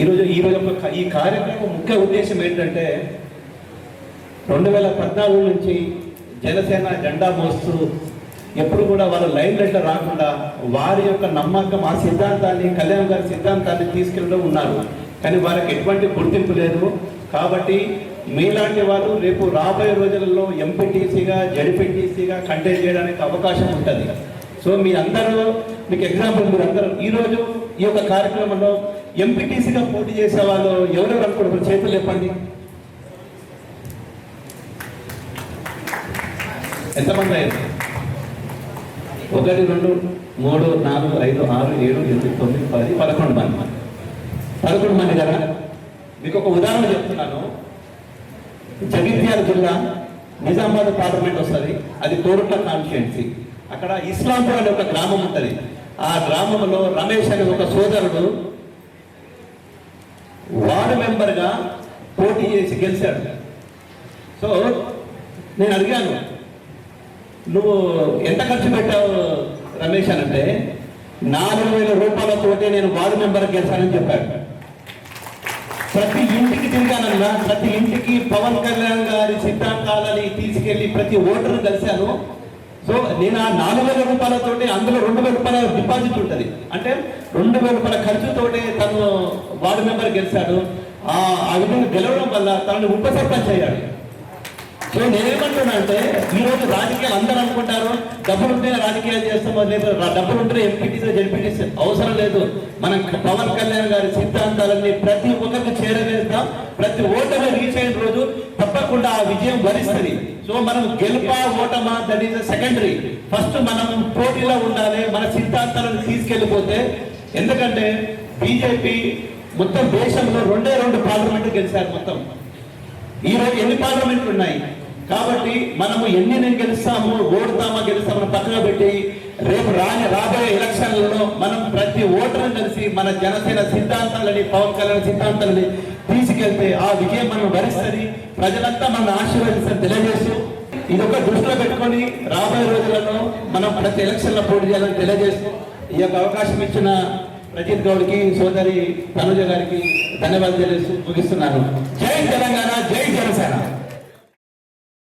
ఈరోజు ఈ కార్యక్రమం ముఖ్య ఉద్దేశం ఏంటంటే 2014 నుంచి జనసేన జెండా మోస్తూ ఎప్పుడు కూడా వాళ్ళ లైన్ లెట్ల రాకుండా వారి యొక్క నమ్మకం ఆ సిద్ధాంతాన్ని కళ్యాణ్ గారి సిద్ధాంతాన్ని తీసుకెళ్ళడం ఉన్నారు. కానీ వారికి ఎటువంటి గుర్తింపు లేదు. కాబట్టి మీలాంటి వారు రేపు రాబోయే రోజులలో ఎంపీటీసీగా జడ్పీటీసీగా కంటెస్ట్ చేయడానికి అవకాశం ఉంటుంది. సో మీరందరూ మీకు ఎగ్జాంపుల్ మీరందరూ ఈరోజు ఈ యొక్క కార్యక్రమంలో ఎంపీటీసీగా పోటీ చేసే వాళ్ళు ఎవరెవరు అనుకుంటారు? చేతులు చెప్పండి. ఎంతమంది అయ్యారు? 1 2 3 4 5 6 7 8 9 10 11 మంది. 11 మంది కదా. మీకు ఒక ఉదాహరణ చెప్తున్నాను. జగిత్యాల జిల్లా నిజామాబాద్ పార్లమెంట్ వస్తుంది. అది కోరుట్ల కాన్స్టిట్యుయెన్సీ. అక్కడ ఇస్లాంపూర్ అనే ఒక గ్రామం ఉంటుంది. ఆ గ్రామంలో రమేష్ అనే ఒక సోదరుడు వార్డు మెంబర్గా పోటీ చేసి గెలిచాడు. సో నేను అడిగాను, నువ్వు ఎంత ఖర్చు పెట్టావు రమేష్ అని అంటే 4,000 రూపాయలతోటే నేను వార్డు మెంబర్ గెలిచానని చెప్పాడు. ప్రతి ఇంటికి తిరిగానన్నా, ప్రతి ఇంటికి పవన్ కళ్యాణ్ గారి సిద్ధాంతాలని తీసుకెళ్లి ప్రతి ఓటర్ను కలిశాను. సో నేను ఆ 4,000 రూపాయలతోటి అందులో 2,000 రూపాయల డిపాజిట్ ఉంటుంది. అంటే 2,000 రూపాయల ఖర్చుతోటే తను వార్డు మెంబర్ గెలిచాడు. ఆ విధంగా గెలవడం వల్ల తనని ఉప సర్పంచ్ అయ్యాడు. సో నేనేమంటున్నా అంటే ఈరోజు రాజకీయాలు అందరూ అనుకుంటారు డబ్బులుంటే రాజకీయాలు చేస్తామో, లేదు డబ్బులు ఉంటే ఎంపీటీసీ జడ్పీటీసీ అవసరం లేదు. మనం పవన్ కళ్యాణ్ గారి సిద్ధాంతాలన్నీ ప్రతి ఒక్కరికి చేరవేస్తాం. ప్రతి ఓటమి రీచ్ అయిన రోజు తప్పకుండా ఆ విజయం వరిస్తుంది. సో మనం గెలుపా ఓటమా దట్ ఈస్ సెకండరీ. ఫస్ట్ మనం పోటీలో ఉండాలి, మన సిద్ధాంతాలను తీసుకెళ్ళిపోతే. ఎందుకంటే బీజేపీ మొత్తం దేశంలో 2 పార్లమెంట్లు గెలిచారు. మొత్తం ఈరోజు ఎన్ని పార్లమెంట్లు ఉన్నాయి? కాబట్టి మనము ఎన్ని గెలుస్తాము, ఓడతామా గెలుస్తామని పక్కన పెట్టి రేపు రాబోయే ఎలక్షన్లలో మనం ప్రతి ఓటర్ని కలిసి మన జనసేన సిద్ధాంతాలని, పవన్ కళ్యాణ్ సిద్ధాంతాలని తీసుకెళ్తే ఆ విజయం మనం వరిస్తుంది. ప్రజలంతా మనం ఆశీర్వదిస్తారని తెలియజేస్తూ, ఇదొక దృష్టిలో పెట్టుకొని రాబోయే రోజులలో మనం ప్రతి ఎలక్షన్లో పోటీ చేయాలని తెలియజేస్తూ ఈ యొక్క అవకాశం ఇచ్చిన ప్రజిత్ గౌడ్కి, సోదరి తనుజ గారికి ధన్యవాదాలు తెలియజేస్తూ ముగిస్తున్నాను. జై తెలంగాణ, జై జనసేన.